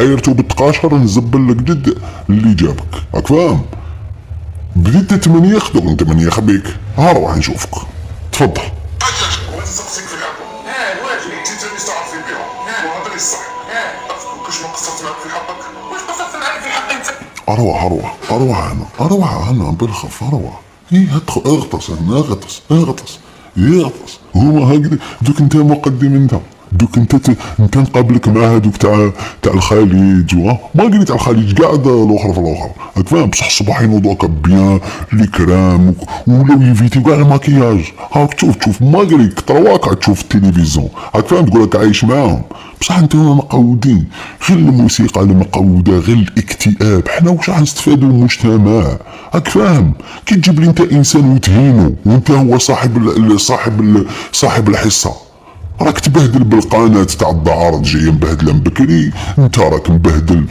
عايرتو بالتقاشر نزبل لك جد اللي جابك، راك فاهم؟ بديت 8 خدوك من 8 خبيك، ها روح نشوفك. تفضل. نسقسيك في الحق. واجب انت تاني تعرفي بها. وهذا الصح. كاش ما قصرت معك في حقك؟ واش قصرت معك في حقي انت؟ اروح انا بالخف اروح. ادخل اغطس هنا، اغطس. هما هكذا دوك انت مقدم انت. دوك انت نقابلك مع هذوك تاع الخليج ما قلت تاع الخليج قاعد الاخر في الاخر، راك فاهم؟ بصح الصباح ينوضوا هكا بيان لي كرام ولاو يفيتيو كاع الماكياج، هاك تشوف ما قالك ترواك تشوف التلفزيون، راك فاهم؟ تقول لك عايش معاهم، بصح انتم مقودين غير الموسيقى المقوده، غير الاكتئاب. حنا واش راح نستفادوا من المجتمع؟ راك فاهم؟ كي تجيب لي انت انسان وتهينه وانت هو صاحب الحصه، راك تبهدل بالقناه تاع الدعارض جايه مبهدله من بكري، انت راك مبهدل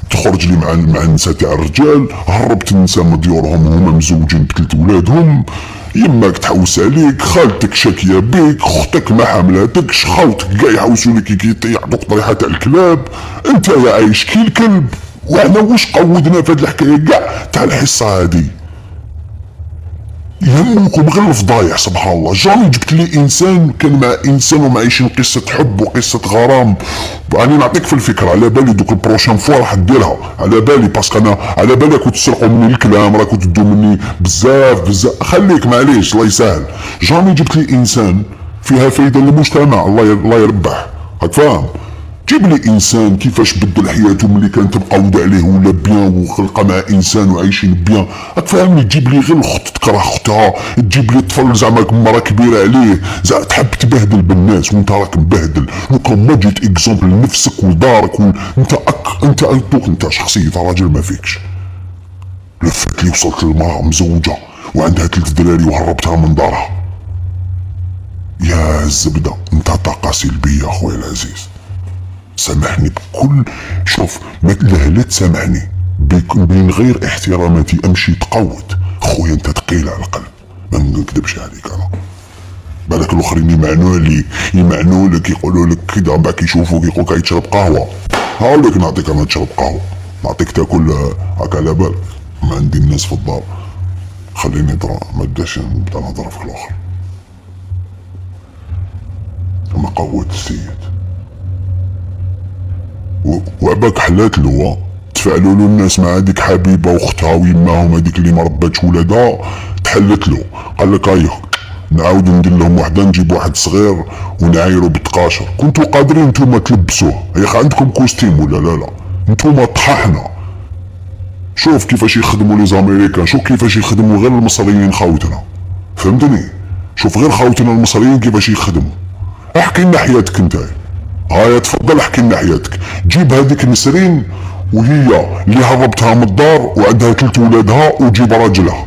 تخرج لي مع النساء تاع الرجال، هربت النساء من ديورهم هما مزوجين بثلاث ولادهم، يماك تحوس عليك، خالتك شاكيه بيك، اختك ما حاملاتكش، خاوتك كاع يحوسوا لك كي يعطوك طريحه تاع الكلاب، انت يا عايش كي الكلب. وحنا واش قودنا في هاد الحكايه كاع تاع الحصه هادي؟ يهمكم غير الفضايح. سبحان الله، جامي جبت لي انسان كان مع انسان ومعيشين قصه حب وقصه غرام. راني نعطيك في الفكره، على بالي دوك البروشان فوا راح ديرها، على بالي باسكو انا على بالي راكو تسرقوا مني الكلام، راكو تدوا مني بزاف. خليك معليش الله يسهل. جامي جبت لي انسان فيها فايده للمجتمع، الله يربح، راك فاهم؟ جيب لي انسان كيفاش بدل حياته ملي كانت مقود عليه ولا بيان وخلقه مع انسان وعايشين بيان، راك فاهمني؟ تجيب لي غير الاخت تكره اختها، تجيب لي طفل زعما مرا كبيره عليه، زعما تحب تبهدل بالناس وانت راك مبهدل. لو ما جيت اكزومبل لنفسك ولدارك انت شخصيه راجل ما فيكش. لفت لي وصلت للمراه مزوجه وعندها 3 دراري وهربتها من دارها. يا الزبده انت طاقه سلبيه اخويا العزيز. سامحني بكل، شوف لا تسامحني من غير احتراماتي امشي تقوت. خويا انت ثقيل على القلب، ما نكذبش عليك انا. بالك الاخرين يمعنوا لك يقولوا لك كذا، بعد كيشوفوك يقولك يتشرب قهوه. هاوليك نعطيك انا تشرب قهوه، نعطيك تاكل هكا على بالك. ما عندي الناس في الدار، خليني ما بداش نبدا نهضر في الاخر. ما قوت السيد وعباك حلات له، تفعلوا له الناس مع هذيك حبيبه واختها ويماهم هذيك اللي ما رباتش ولادها، تحلت له. قال لك ايوه نعاود ندير لهم وحده، نجيب واحد صغير ونعايرو بالتقاشر. كنتوا قادرين نتوما تلبسوه، يا اخي عندكم كوستيم ولا لا؟ نتوما طححنا. شوف كيفاش يخدموا لي زاميريكان، شوف كيفاش يخدموا غير المصريين خاوتنا، فهمتني؟ شوف غير خاوتنا المصريين كيفاش يخدموا. احكي لنا حياتك انت، هايا تفضل احكي لنا حياتك. جيب هذيك نسرين وهي اللي هربتها من الدار وعندها 3 ولادها، وجيب راجلها.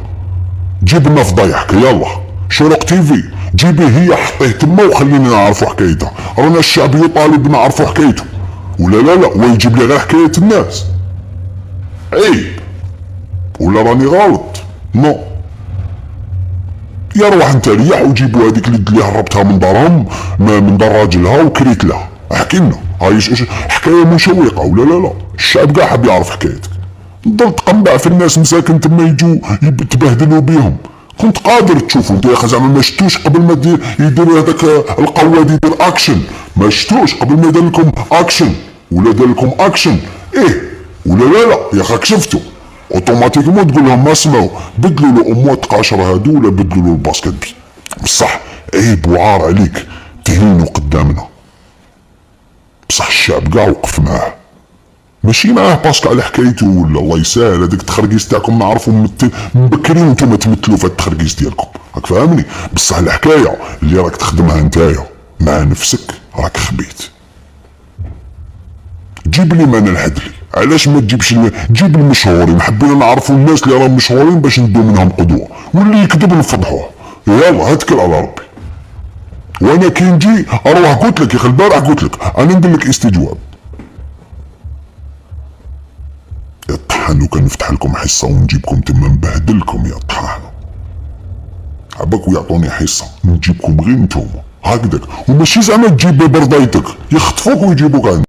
جيب لنا فضايحك يلا. شروق تيفي جيبيه هي حطيه تما وخلينا نعرفوا حكايتها، رانا الشعب يطالب نعرفوا حكايته. ولا لا ويجيب لي غير حكاية الناس. عيب ولا راني غلط؟ نو. يا روح انت ريح وجيبوا هذيك اللي هربتها من دارهم، من دار راجلها وكريت لها. احكي لنا هاي حكايه مشوقه ولا لا؟ الشعب كاع حاب يعرف حكايتك. تضل تقنبع في الناس مساكن تما يجوا تبهدلوا بيهم. كنت قادر تشوفوا انت يا اخي، زعما ما شفتوش قبل ما يديروا هذاك القواد يدير اكشن؟ ما شفتوش قبل ما يدير لكم اكشن ولا دار لكم اكشن؟ ايه ولا لا يا اخي؟ شفتوا اوتوماتيكمون تقول لهم ما سمعوا، بدلوا له امو التقاشر هادو ولا بدلوا له الباسكت. بصح عيب وعار عليك تهينوا قدامنا. بصح الشعب كاع وقف معاه، ماشي معاه باسكو على حكايته ولا الله يسهل. هذاك التخرقيس تاعكم نعرفوا من بكري وانتم تمثلوا في هاد التخرقيس ديالكم، راك فاهمني؟ بصح الحكايه اللي راك تخدمها نتايا مع نفسك راك خبيت. جيب لي ما ننحد لي، علاش ما تجيبش جيب المشهورين؟ حبينا نعرفوا الناس اللي راهم مشهورين باش ندو منهم قدوه، واللي يكذب نفضحوه. يلا هاتكل على ربي. وانا كي نجي اروح قلت لك يا اخي، البارح قلت لك انا ندير لك استجواب. يا طحان لو كان نفتح لكم حصه ونجيبكم تما نبهدلكم يا طحان. عباكو يعطوني حصه نجيبكم غير نتوما هكذاك، وماشي زعما تجيب برضايتك، يخطفوك ويجيبوك عندي.